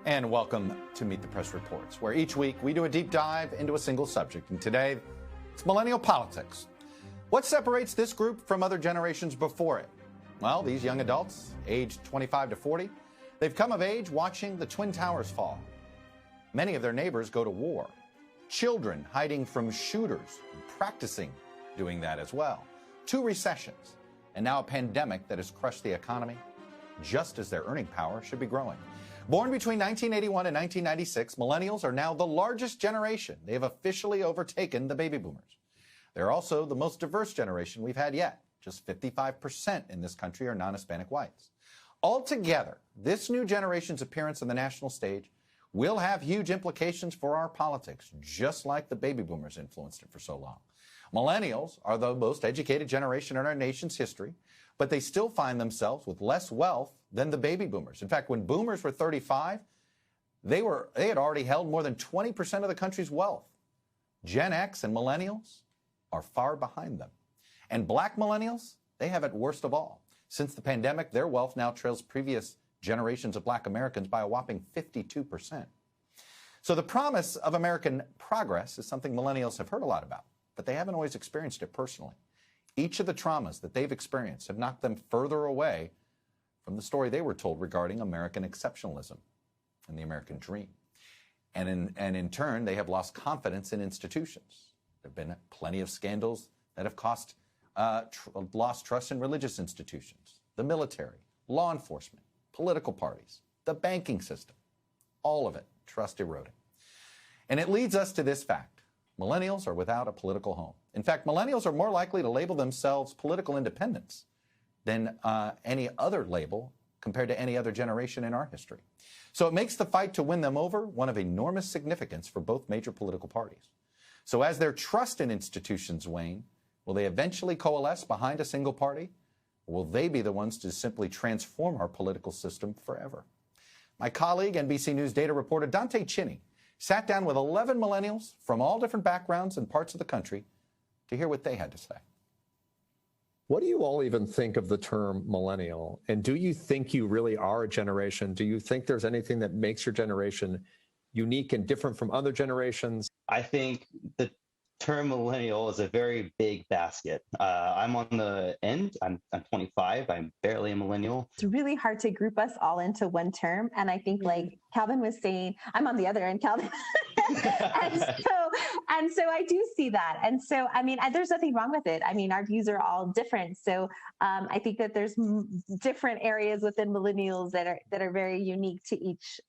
And welcome to Meet the Press Reports, where each week we do a deep dive into a single subject. And today, it's millennial politics. What separates this group from other generations before it? Well, these young adults, aged 25 to 40, they've come of age watching the Twin Towers fall. Many of their neighbors go to war. Children hiding from shooters, practicing doing that as well. 2 recessions, and now a pandemic that has crushed the economy, just as their earning power should be growing. Born between 1981 and 1996, millennials are now the largest generation. They have officially overtaken the baby boomers. They're also the most diverse generation we've had yet. Just 55% in this country are non-Hispanic whites. Altogether, this new generation's appearance on the national stage will have huge implications for our politics, just like the baby boomers influenced it for so long. Millennials are the most educated generation in our nation's history, but they still find themselves with less wealth than the baby boomers. In fact, when boomers were 35, they had already held more than 20% of the country's wealth. Gen X and millennials are far behind them. And black millennials, they have it worst of all. Since the pandemic, their wealth now trails previous generations of black Americans by a whopping 52%. So the promise of American progress is something millennials have heard a lot about, but they haven't always experienced it personally. Each of the traumas that they've experienced have knocked them further away from the story they were told regarding American exceptionalism and the American dream. And in turn, they have lost confidence in institutions. There have been plenty of scandals that have lost trust in religious institutions, the military, law enforcement, political parties, the banking system, all of it, trust eroding. And it leads us to this fact. Millennials are without a political home. In fact, millennials are more likely to label themselves political independents than any other label compared to any other generation in our history. So it makes the fight to win them over one of enormous significance for both major political parties. So as their trust in institutions wane, will they eventually coalesce behind a single party? Or will they be the ones to simply transform our political system forever? My colleague, NBC News data reporter Dante Chinny, sat down with 11 millennials from all different backgrounds and parts of the country to hear what they had to say. What do you all even think of the term millennial? And do you think you really are a generation? Do you think there's anything that makes your generation unique and different from other generations? I think the term millennial is a very big basket. I'm on the end. I'm 25. I'm barely a millennial. It's really hard to group us all into one term. And I think, like Calvin was saying, I'm on the other end, Calvin. and so I do see that. And so, I mean, there's nothing wrong with it. I mean, our views are all different. So I think that there's different areas within millennials that are very unique to each,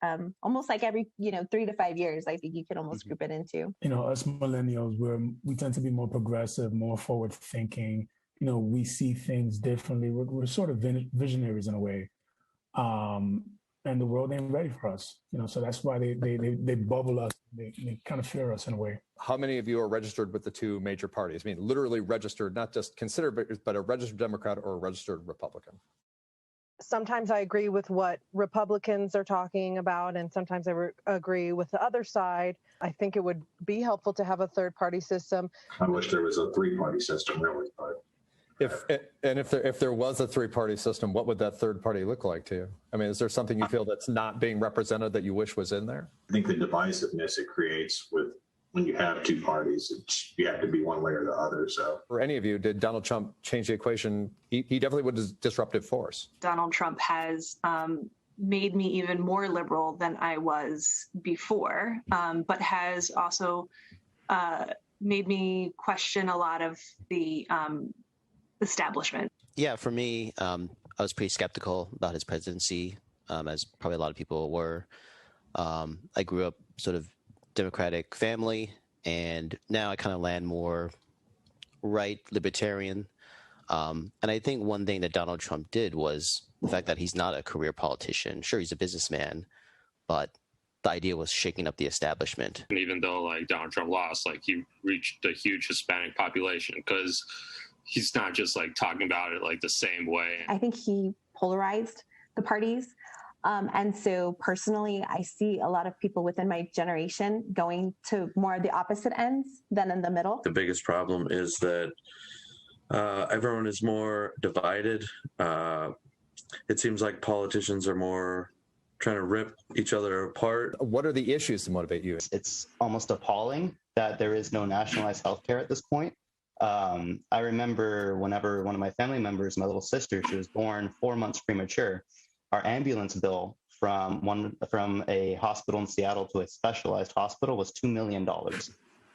almost like every, 3 to 5 years, I think you can almost group it into. Us millennials, we tend to be more progressive, more forward thinking. We see things differently. We're sort of visionaries in a way. And the world ain't ready for us, so that's why they bubble us. They kind of fear us in a way. How many of you are registered with the 2 major parties? I mean, literally registered, not just considered, but a registered Democrat or a registered Republican? Sometimes I agree with what Republicans are talking about, and sometimes I agree with the other side. I think it would be helpful to have a third-party system. I wish there was a 3-party system, really, but... If there was a 3-party system, what would that third party look like to you? I mean, is there something you feel that's not being represented that you wish was in there? I think the divisiveness it creates when you have 2 parties, you have to be one way or the other. So, for any of you, did Donald Trump change the equation? He definitely was a disruptive force. Donald Trump has made me even more liberal than I was before, but has also made me question a lot of the establishment. Yeah, for me, I was pretty skeptical about his presidency, as probably a lot of people were. I grew up sort of Democratic family, and now I kind of land more right libertarian. And I think one thing that Donald Trump did was the fact that he's not a career politician. Sure, he's a businessman, but the idea was shaking up the establishment. And even though Donald Trump lost, he reached a huge Hispanic population because he's not just talking about it the same way. I think he polarized the parties. And so personally, I see a lot of people within my generation going to more of the opposite ends than in the middle. The biggest problem is that everyone is more divided. It seems like politicians are more trying to rip each other apart. What are the issues to motivate you? It's almost appalling that there is no nationalized healthcare at this point. I remember whenever one of my family members, my little sister, she was born 4 months premature, our ambulance bill from a hospital in Seattle to a specialized hospital was $2 million.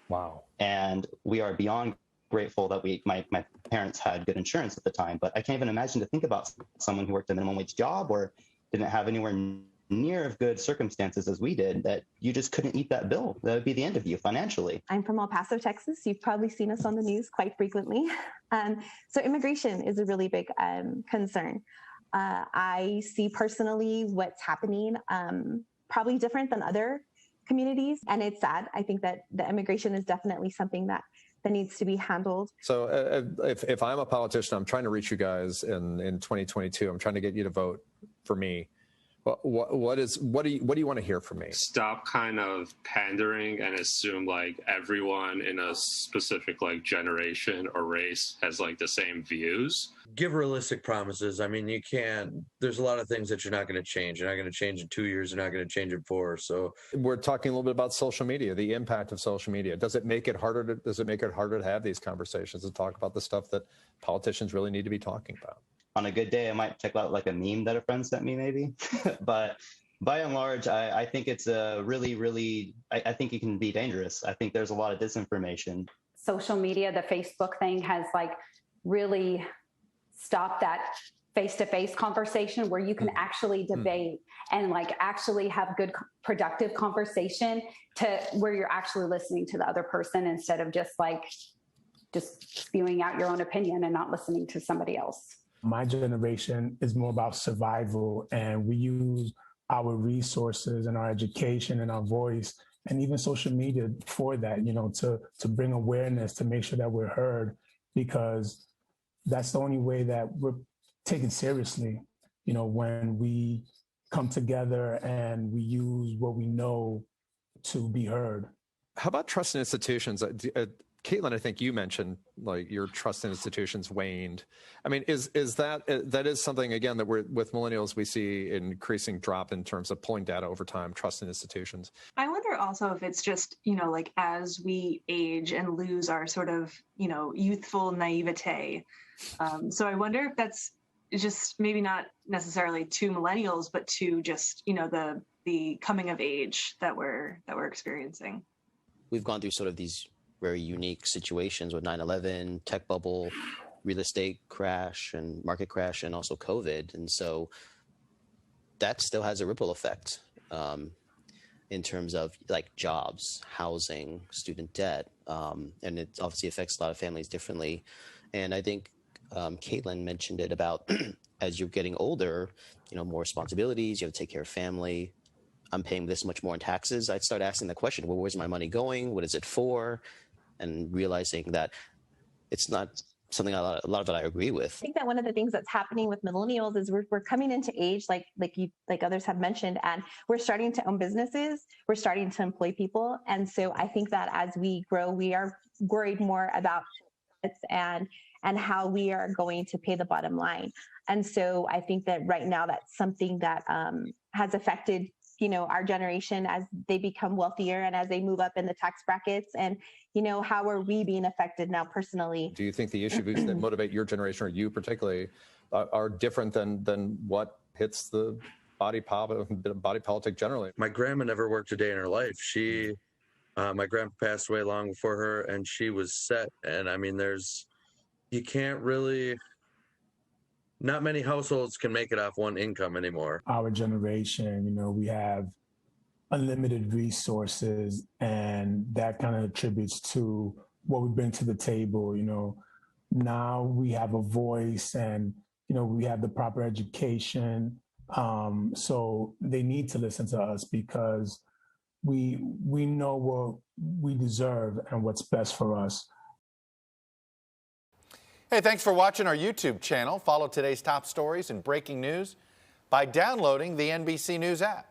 Wow. And we are beyond grateful that my parents had good insurance at the time, but I can't even imagine to think about someone who worked a minimum wage job or didn't have anywhere near as good circumstances as we did, that you just couldn't eat that bill. That would be the end of you financially. I'm from El Paso, Texas. You've probably seen us on the news quite frequently. So immigration is a really big concern. I see personally what's happening probably different than other communities, and it's sad. I think that the immigration is definitely something that needs to be handled. So if I'm a politician, I'm trying to reach you guys in 2022. I'm trying to get you to vote for me. What do you want to hear from me? Stop kind of pandering and assume like everyone in a specific like generation or race has like the same views. Give realistic promises. I mean, you can't, there's a lot of things that you're not going to change. You're not going to change in 2 years. You're not going to change in 4. So we're talking a little bit about social media, the impact of social media. Does it make it harder to have these conversations and talk about the stuff that politicians really need to be talking about? On a good day, I might check out like a meme that a friend sent me maybe, but by and large, I think it's a really, I think it can be dangerous. I think there's a lot of disinformation. Social media, the Facebook thing has like really stopped that face-to-face conversation where you can actually debate and like actually have good, productive conversation to where you're actually listening to the other person instead of just spewing out your own opinion and not listening to somebody else. My generation is more about survival, and we use our resources and our education and our voice and even social media for that, to bring awareness, to make sure that we're heard, because that's the only way that we're taken seriously, when we come together and we use what we know to be heard. How about trust in institutions? Caitlin, I think you mentioned like your trust in institutions waned. I mean, is that is something, again, that with millennials, we see an increasing drop in terms of pulling data over time, trust in institutions. I wonder also if it's just, like as we age and lose our sort of, youthful naivete. So I wonder if that's just maybe not necessarily to millennials, but to just, the coming of age that we're experiencing. We've gone through sort of these very unique situations with 9/11, tech bubble, real estate crash and market crash, and also COVID. And so that still has a ripple effect in terms of like jobs, housing, student debt. And it obviously affects a lot of families differently. And I think Caitlin mentioned it about as you're getting older, more responsibilities, you have to take care of family. I'm paying this much more in taxes. I'd start asking the question, well, where's my money going? What is it for? And realizing that it's not something a lot of it I agree with. I think that one of the things that's happening with millennials is we're coming into age, like others have mentioned, and we're starting to own businesses. We're starting to employ people. And so I think that as we grow, we are worried more about it and how we are going to pay the bottom line. And so I think that right now that's something that has affected our generation as they become wealthier and as they move up in the tax brackets. And, how are we being affected now personally? Do you think the issues that motivate your generation, or you particularly, are different than what hits the body politic generally? My grandma never worked a day in her life. My grandpa passed away long before her, and she was set. And I mean, you can't really, not many households can make it off one income anymore. Our generation, we have unlimited resources, and that kind of attributes to what we bring to the table. Now we have a voice, and, we have the proper education. So they need to listen to us because we know what we deserve and what's best for us. Hey, thanks for watching our YouTube channel. Follow today's top stories and breaking news by downloading the NBC News app.